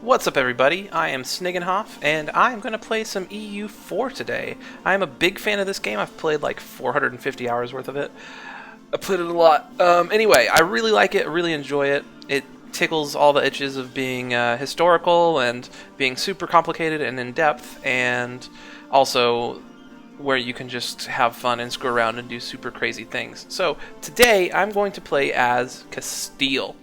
What's up, everybody? I am Sniggenhoff, and I'm going to play some EU4 today. I'm a big fan of this game. I've played like 450 hours worth of it. I played it a lot. Anyway, I really like it, really enjoy it. It tickles all the itches of being historical and being super complicated and in-depth, and also where you can just have fun and screw around and do super crazy things. So today, I'm going to play as Castile.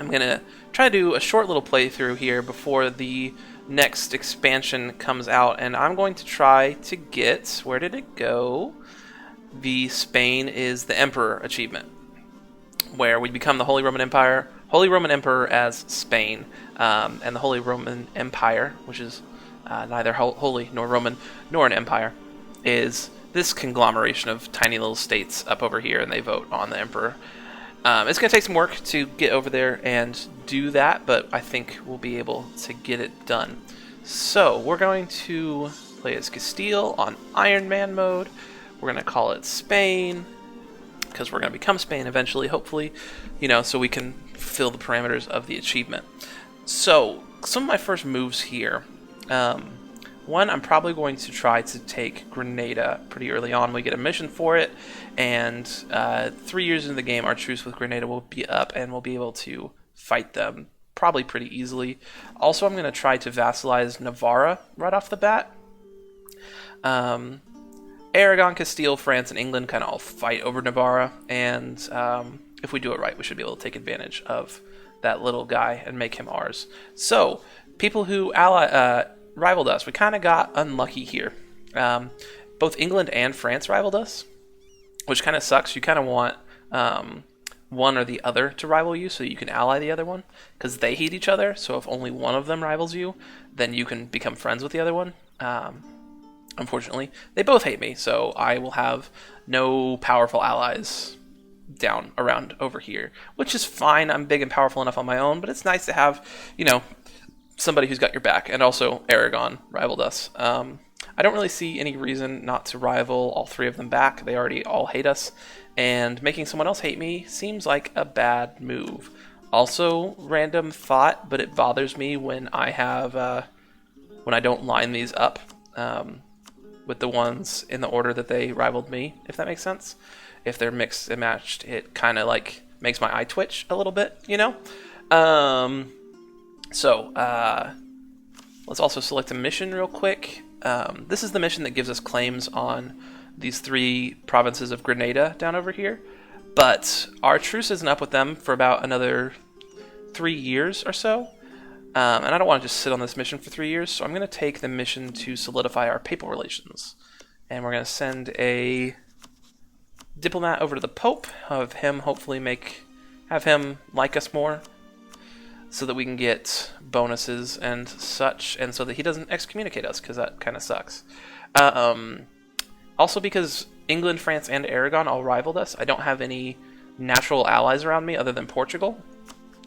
I'm going to try to do a short little playthrough here before the next expansion comes out, and I'm going to try to get, where did it go? The Spain is the Emperor achievement, where we become the Holy Roman Emperor as Spain, and the Holy Roman Empire, which is neither holy nor Roman nor an empire, is this conglomeration of tiny little states up over here, and they vote on the Emperor. It's going to take some work to get over there and do that, but I think we'll be able to get it done. So, we're going to play as Castile on Iron Man mode. We're going to call it Spain, because we're going to become Spain eventually, hopefully, so we can fill the parameters of the achievement. So, some of my first moves here. One, I'm probably going to try to take Grenada pretty early on. We get a mission for it, and 3 years into the game, our truce with Grenada will be up, and we'll be able to fight them probably pretty easily. Also, I'm going to try to vassalize Navarra right off the bat. Aragon, Castile, France, and England kind of all fight over Navarra, and if we do it right, we should be able to take advantage of that little guy and make him ours. So, people who rivaled us, we kind of got unlucky here. Both England and France rivaled us, which kind of sucks. You kind of want one or the other to rival you so you can ally the other one, because they hate each other. So if only one of them rivals you, then you can become friends with the other one. Unfortunately, they both hate me, so I will have no powerful allies down around over here, which is fine. I'm big and powerful enough on my own, but it's nice to have, somebody who's got your back. And also Aragon rivaled us. I don't really see any reason not to rival all three of them back. They already all hate us, and making someone else hate me seems like a bad move. Also, random thought, but it bothers me when I have when I don't line these up with the ones in the order that they rivaled me, if that makes sense. If they're mixed and matched, it kind of like makes my eye twitch a little bit, So, let's also select a mission real quick. This is the mission that gives us claims on these 3 provinces of Grenada down over here. But our truce isn't up with them for about another 3 years or so. And I don't want to just sit on this mission for 3 years, so I'm going to take the mission to solidify our papal relations. And we're going to send a diplomat over to the Pope, have him hopefully have him like us more, so that we can get bonuses and such, and so that he doesn't excommunicate us, because that kind of sucks. Also, because England, France, and Aragon all rivaled us, I don't have any natural allies around me other than Portugal.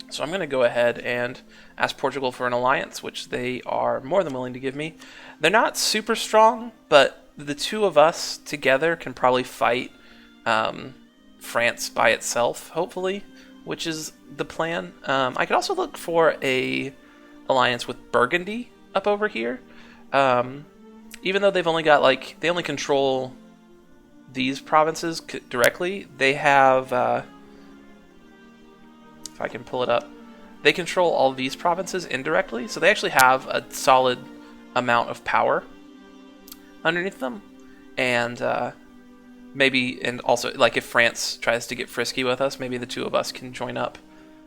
So I'm going to go ahead and ask Portugal for an alliance, which they are more than willing to give me. They're not super strong, but the two of us together can probably fight France by itself, hopefully, which is the plan. I could also look for a alliance with Burgundy up over here. Even though they've only got they only control these provinces directly, they have, if I can pull it up, they control all these provinces indirectly, so they actually have a solid amount of power underneath them. And and also, if France tries to get frisky with us, maybe the two of us can join up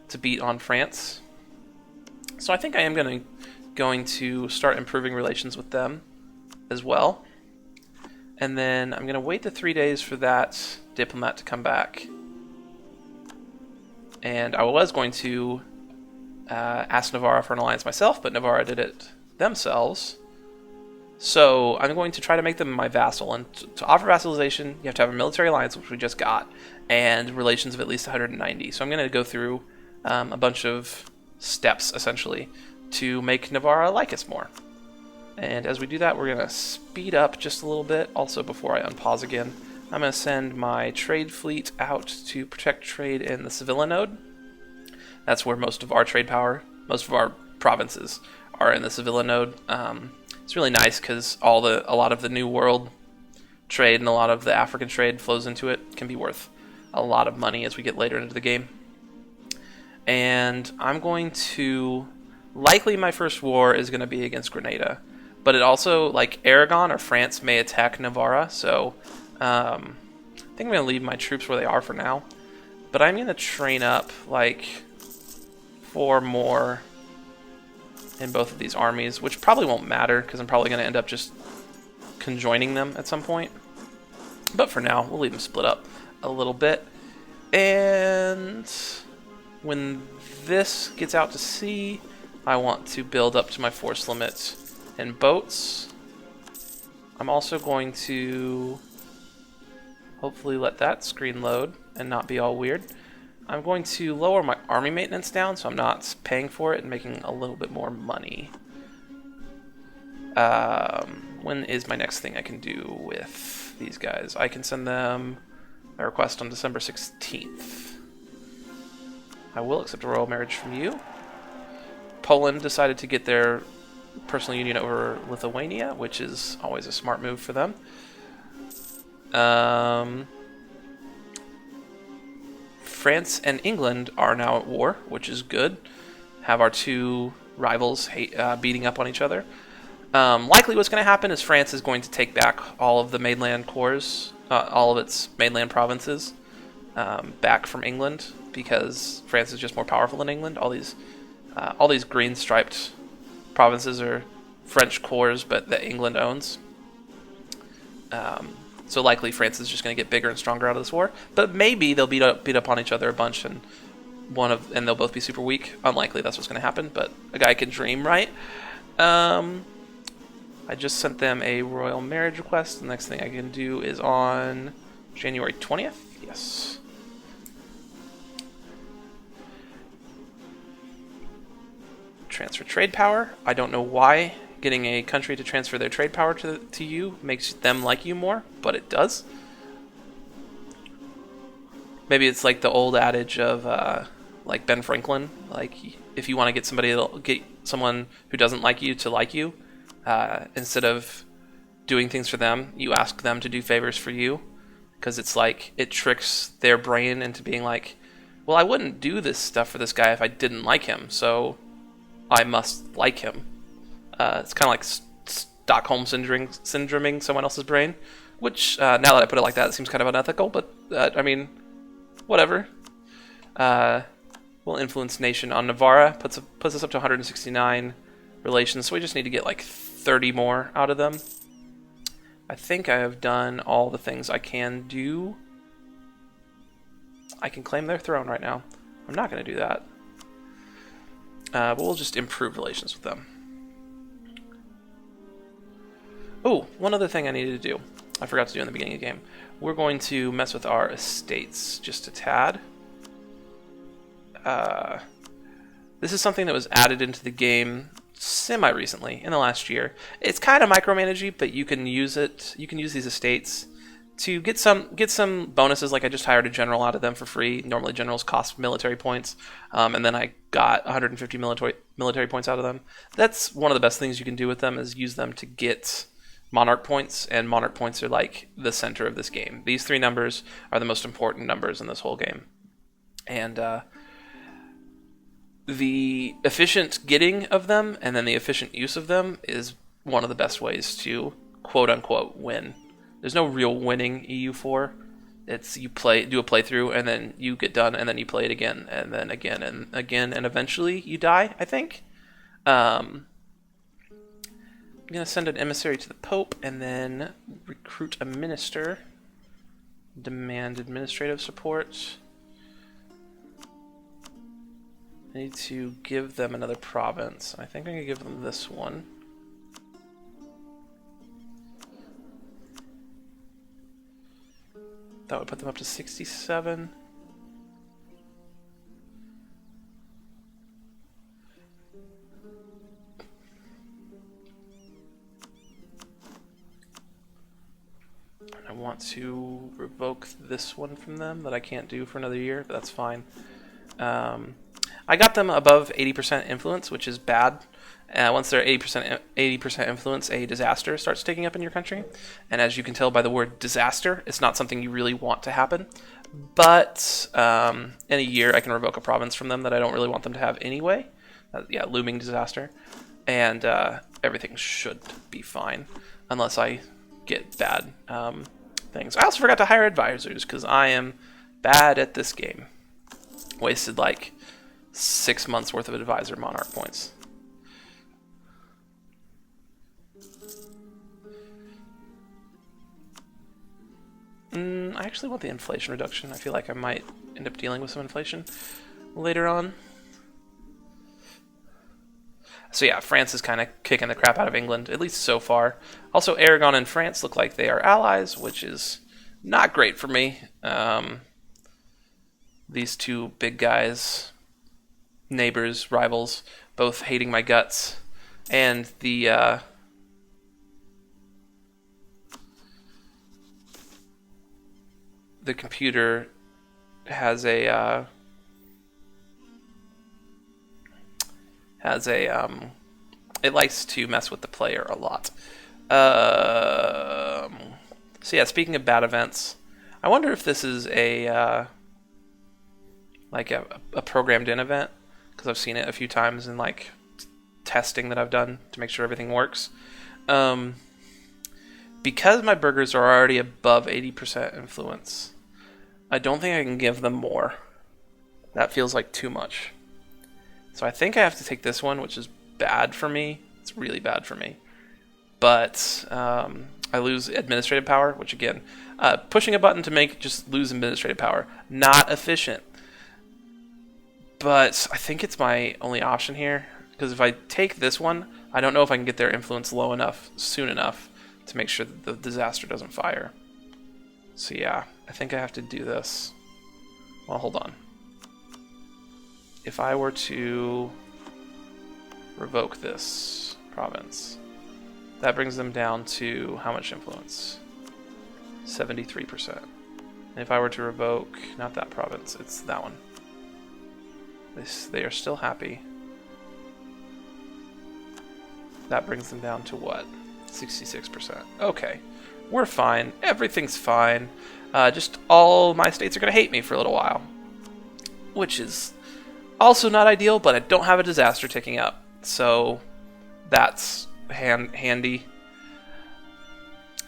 to beat on France. So I think I am going to start improving relations with them as well. And then I'm going to wait the 3 days for that diplomat to come back. And I was going to ask Navarra for an alliance myself, but Navarra did it themselves. So I'm going to try to make them my vassal, and to offer vassalization, you have to have a military alliance, which we just got, and relations of at least 190. So I'm going to go through a bunch of steps, essentially, to make Navarra like us more. And as we do that, we're going to speed up just a little bit. Also, before I unpause again, I'm going to send my trade fleet out to protect trade in the Sevilla node. That's where most of our trade power, most of our provinces are in the Sevilla node. It's really nice because a lot of the New World trade and a lot of the African trade flows into it. Can be worth a lot of money as we get later into the game. And I'm going to... Likely my first war is going to be against Grenada. But it also, like, Aragon or France may attack Navarra, so I think I'm going to leave my troops where they are for now. But I'm going to train up, like, 4 more in both of these armies, which probably won't matter, because I'm probably going to end up just conjoining them at some point. But for now, we'll leave them split up a little bit. And when this gets out to sea, I want to build up to my force limit in boats. I'm also going to hopefully let that screen load and not be all weird. I'm going to lower my army maintenance down so I'm not paying for it and making a little bit more money. When is my next thing I can do with these guys? I can send them a request on December 16th. I will accept a royal marriage from you. Poland decided to get their personal union over Lithuania, which is always a smart move for them. France and England are now at war, which is good. Have our two rivals beating up on each other. Likely what's going to happen is France is going to take back all of the mainland cores, all of its mainland provinces, back from England, because France is just more powerful than England. All these green striped provinces are French cores, but that England owns. So likely France is just going to get bigger and stronger out of this war. But maybe they'll beat up on each other a bunch, and they'll both be super weak. Unlikely that's what's going to happen, but a guy can dream, right? I just sent them a royal marriage request. The next thing I can do is on January 20th. Yes. Transfer trade power. I don't know why getting a country to transfer their trade power to you makes them like you more, but it does. Maybe it's like the old adage of like Ben Franklin, like if you want to get someone who doesn't like you to like you, instead of doing things for them, you ask them to do favors for you, because it's like it tricks their brain into being like, well, I wouldn't do this stuff for this guy if I didn't like him, so I must like him. It's kind of like Stockholm syndroming someone else's brain, which, now that I put it like that, it seems kind of unethical, but, I mean, whatever. We'll influence nation on Navarra, puts us up to 169 relations, so we just need to get like 30 more out of them. I think I have done all the things I can do. I can claim their throne right now. I'm not going to do that. But we'll just improve relations with them. Oh, one other thing I needed to do. I forgot to do in the beginning of the game. We're going to mess with our estates just a tad. This is something that was added into the game semi-recently, in the last year. It's kind of micromanagey, but you can use it. You can use these estates to get some bonuses. Like I just hired a general out of them for free. Normally generals cost military points, and then I got 150 military points out of them. That's one of the best things you can do with them, is use them to get monarch points, and monarch points are like the center of this game. These 3 numbers are the most important numbers in this whole game, and the efficient getting of them and then the efficient use of them is one of the best ways to quote-unquote win. There's no real winning EU4. It's you do a playthrough, and then you get done, and then you play it again, and then again, and again, and eventually you die, I think. I'm going to send an emissary to the Pope, and then recruit a minister. Demand administrative support. I need to give them another province. I think I'm going to give them this one. That would put them up to 67. I want to revoke this one from them that I can't do for another year, but that's fine. I got them above 80% influence, which is bad. Once they're 80% influence, a disaster starts taking up in your country. And as you can tell by the word disaster, it's not something you really want to happen. But in a year, I can revoke a province from them that I don't really want them to have anyway. Yeah, looming disaster. And everything should be fine, unless I get bad things. I also forgot to hire advisors, because I am bad at this game. Wasted like 6 months worth of advisor monarch points. I actually want the inflation reduction. I feel like I might end up dealing with some inflation later on. So yeah, France is kind of kicking the crap out of England, at least so far. Also, Aragon and France look like they are allies, which is not great for me. These two big guys, neighbors, rivals, both hating my guts. And the computer has a it likes to mess with the player a lot. So yeah, speaking of bad events, I wonder if this is a like a programmed in event, because I've seen it a few times in like testing that I've done to make sure everything works. Because my burgers are already above 80% influence, I don't think I can give them more. That feels like too much. So I think I have to take this one, which is bad for me. It's really bad for me. But I lose administrative power, which again, pushing a button to make just lose administrative power. Not efficient. But I think it's my only option here, because if I take this one, I don't know if I can get their influence low enough, soon enough, to make sure that the disaster doesn't fire. So yeah, I think I have to do this. Well, hold on. If I were to revoke this province, that brings them down to how much influence? 73%. And if I were to revoke, not that province, it's that one. They are still happy. That brings them down to what? 66%. Okay. We're fine. Everything's fine. Just all my states are going to hate me for a little while. Which is also not ideal, but I don't have a disaster ticking up. So that's handy.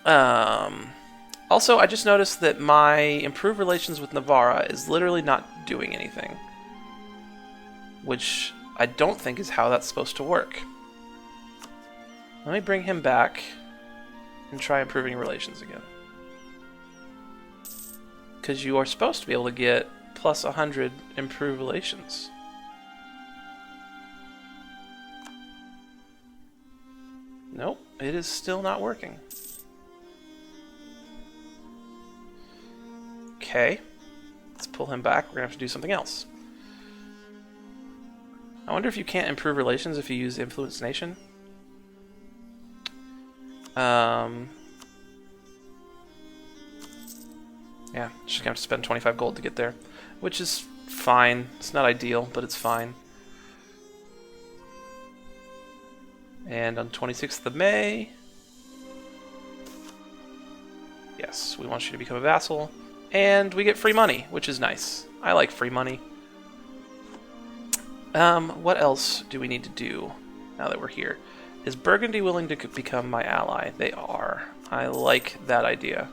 Also, I just noticed that my improved relations with Navarra is literally not doing anything. Which I don't think is how that's supposed to work. Let me bring him back and try improving relations again. Because you are supposed to be able to get plus 100 improved relations. Nope, it is still not working. Okay, let's pull him back. We're going to have to do something else. I wonder if you can't improve relations if you use Influence Nation. Yeah, just gonna have to spend 25 gold to get there, which is fine. It's not ideal, but it's fine. And on 26th of May, yes, we want you to become a vassal, and we get free money, which is nice. I like free money. What else do we need to do now that we're here? Is Burgundy willing to become my ally? They are. I like that idea.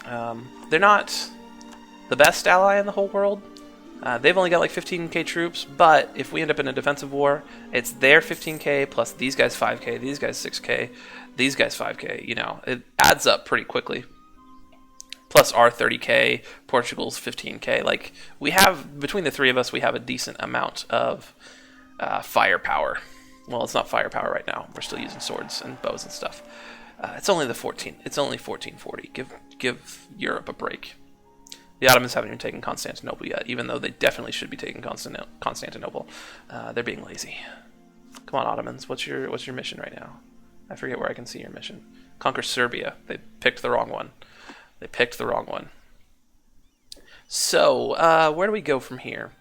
They're not the best ally in the whole world. They've only got like 15k troops, but if we end up in a defensive war, it's their 15k plus these guys 5k, these guys 6k, these guys 5k, you know, it adds up pretty quickly. Plus our 30k, Portugal's 15k. Like, we have, between the three of us, we have a decent amount of firepower. Well, it's not firepower right now. We're still using swords and bows and stuff. It's only 1440. Give Europe a break. The Ottomans haven't even taken Constantinople yet, even though they definitely should be taking Constantinople. They're being lazy. Come on, Ottomans. What's your mission right now? I forget where I can see your mission. Conquer Serbia. They picked the wrong one. So, where do we go from here?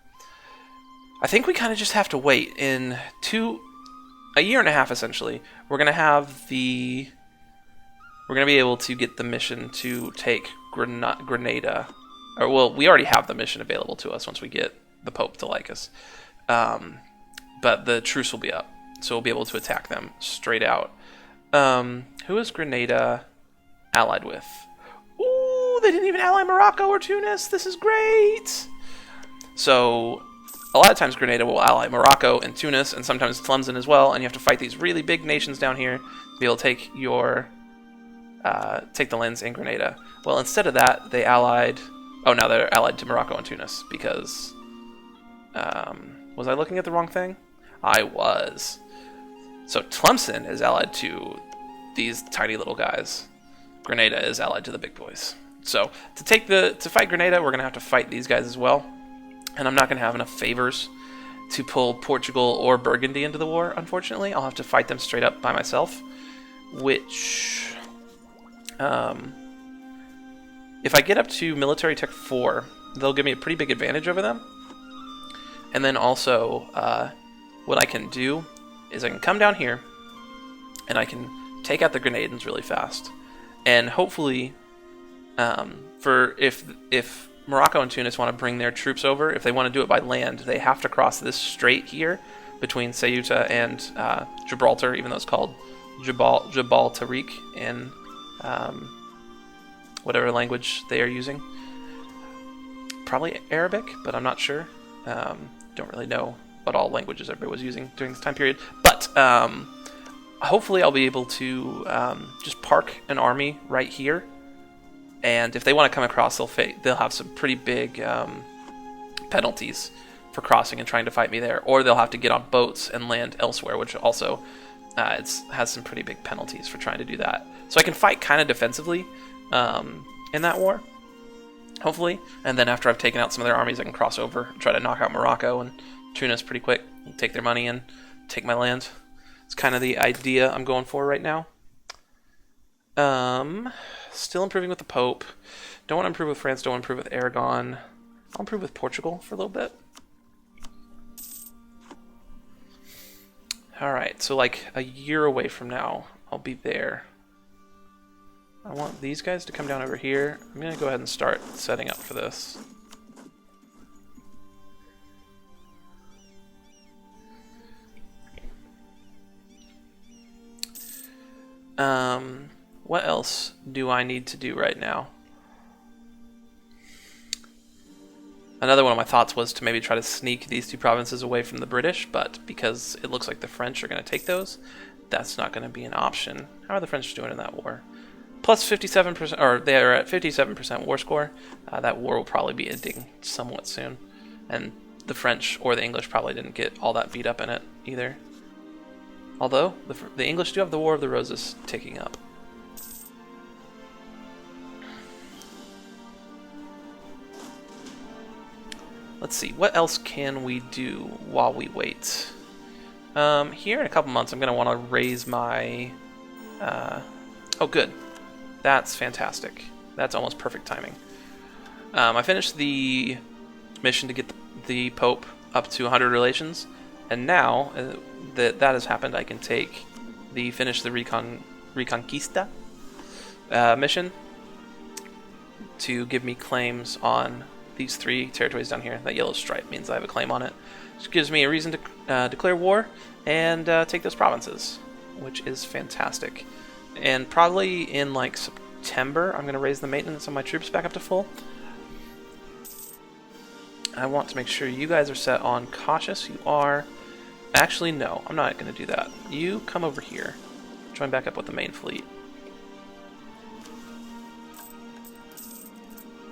I think we kind of just have to wait. In a year and a half, essentially, we're gonna be able to get the mission to take Grenada. Or, well, we already have the mission available to us once we get the Pope to like us. But the truce will be up, so we'll be able to attack them straight out. Who is Grenada allied with? Ooh, they didn't even ally Morocco or Tunis. This is great. So a lot of times Grenada will ally Morocco and Tunis, and sometimes Tlemcen as well, and you have to fight these really big nations down here to be able to take the lands in Grenada. Well, instead of that, they allied... Oh, now they're allied to Morocco and Tunis, because... was I looking at the wrong thing? I was. So Tlemcen is allied to these tiny little guys. Grenada is allied to the big boys. So to fight Grenada, we're going to have to fight these guys as well. And I'm not going to have enough favors to pull Portugal or Burgundy into the war, unfortunately. I'll have to fight them straight up by myself, which... if I get up to military tech 4, they'll give me a pretty big advantage over them. And then also, what I can do is I can come down here, and I can take out the Grenadans really fast. And hopefully, if Morocco and Tunis want to bring their troops over, if they want to do it by land, they have to cross this strait here between Ceuta and Gibraltar, even though it's called Jabal Tariq in whatever language they are using. Probably Arabic, but I'm not sure. Don't really know what all languages everybody was using during this time period. But hopefully I'll be able to just park an army right here. And if they want to come across, they'll have some pretty big penalties for crossing and trying to fight me there. Or they'll have to get on boats and land elsewhere, which also has some pretty big penalties for trying to do that. So I can fight kind of defensively in that war, hopefully. And then after I've taken out some of their armies, I can cross over and try to knock out Morocco and Tunis pretty quick, take their money and take my land. It's kind of the idea I'm going for right now. Still improving with the Pope. Don't want to improve with France, don't want to improve with Aragon. I'll improve with Portugal for a little bit. Alright, so like a year away from now, I'll be there. I want these guys to come down over here. I'm going to go ahead and start setting up for this. What else do I need to do right now? Another one of my thoughts was to maybe try to sneak these two provinces away from the British, but because it looks like the French are going to take those, that's not going to be an option. How are the French doing in that war? Plus 57%, or they are at 57% war score. That war will probably be ending somewhat soon. And the French or the English probably didn't get all that beat up in it either. Although, the English do have the War of the Roses ticking up. Let's see, what else can we do while we wait? Here in a couple months, I'm going to want to raise my... oh, good. That's fantastic. That's almost perfect timing. I finished the mission to get the Pope up to 100 relations, and now that has happened, I can finish the Reconquista mission to give me claims on these 3 territories down here. That yellow stripe means I have a claim on it. Which gives me a reason to declare war and take those provinces, which is fantastic. And probably in like September, I'm going to raise the maintenance on my troops back up to full. I want to make sure you guys are set on cautious. You are. Actually, no, I'm not going to do that. You come over here. Join back up with the main fleet.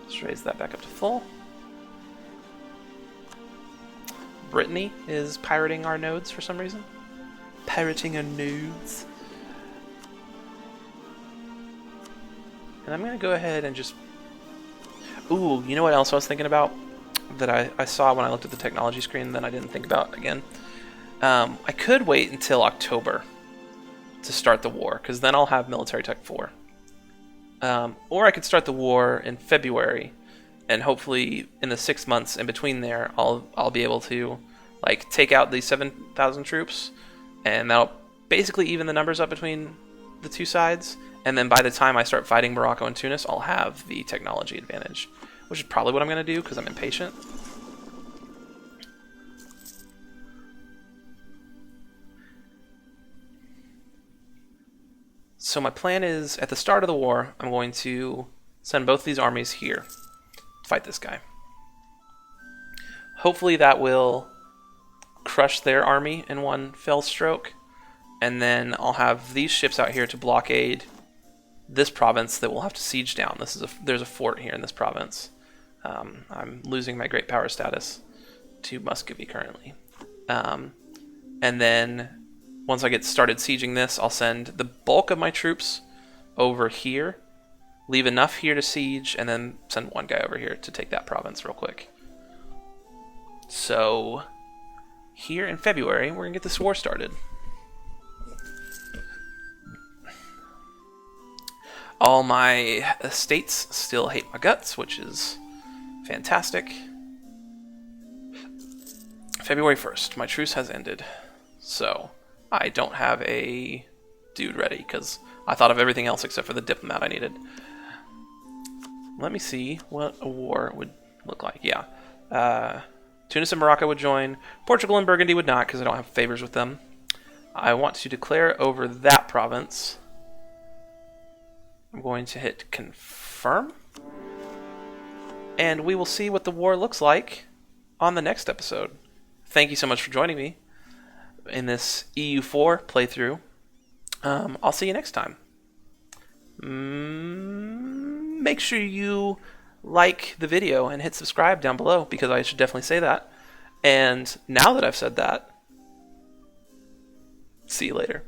Let's raise that back up to full. Brittany is pirating our nodes for some reason. Pirating our nodes. And I'm going to go ahead and just... Ooh, you know what else I was thinking about? That I saw when I looked at the technology screen, then I didn't think about again. I could wait until October to start the war, because then I'll have military tech 4. Or I could start the war in February, and hopefully in the 6 months in between there, I'll be able to like take out these 7,000 troops, and that'll basically even the numbers up between the two sides. And then by the time I start fighting Morocco and Tunis, I'll have the technology advantage, which is probably what I'm going to do because I'm impatient. So my plan is, at the start of the war, I'm going to send both these armies here to fight this guy. Hopefully that will crush their army in one fell stroke, and then I'll have these ships out here to blockade this province that we'll have to siege down. There's a fort here in this province. I'm losing my great power status to Muscovy currently. And then once I get started sieging this, I'll send the bulk of my troops over here, leave enough here to siege, and then send one guy over here to take that province real quick. So here in February, we're going to get this war started. All my estates still hate my guts, which is fantastic. February 1st, my truce has ended. So I don't have a dude ready because I thought of everything else except for the diplomat I needed. Let me see what a war would look like. Yeah. Tunis and Morocco would join. Portugal and Burgundy would not because I don't have favors with them. I want to declare over that province. I'm going to hit confirm. And we will see what the war looks like on the next episode. Thank you so much for joining me in this EU4 playthrough. I'll see you next time. Make sure you like the video and hit subscribe down below because I should definitely say that. And now that I've said that, see you later.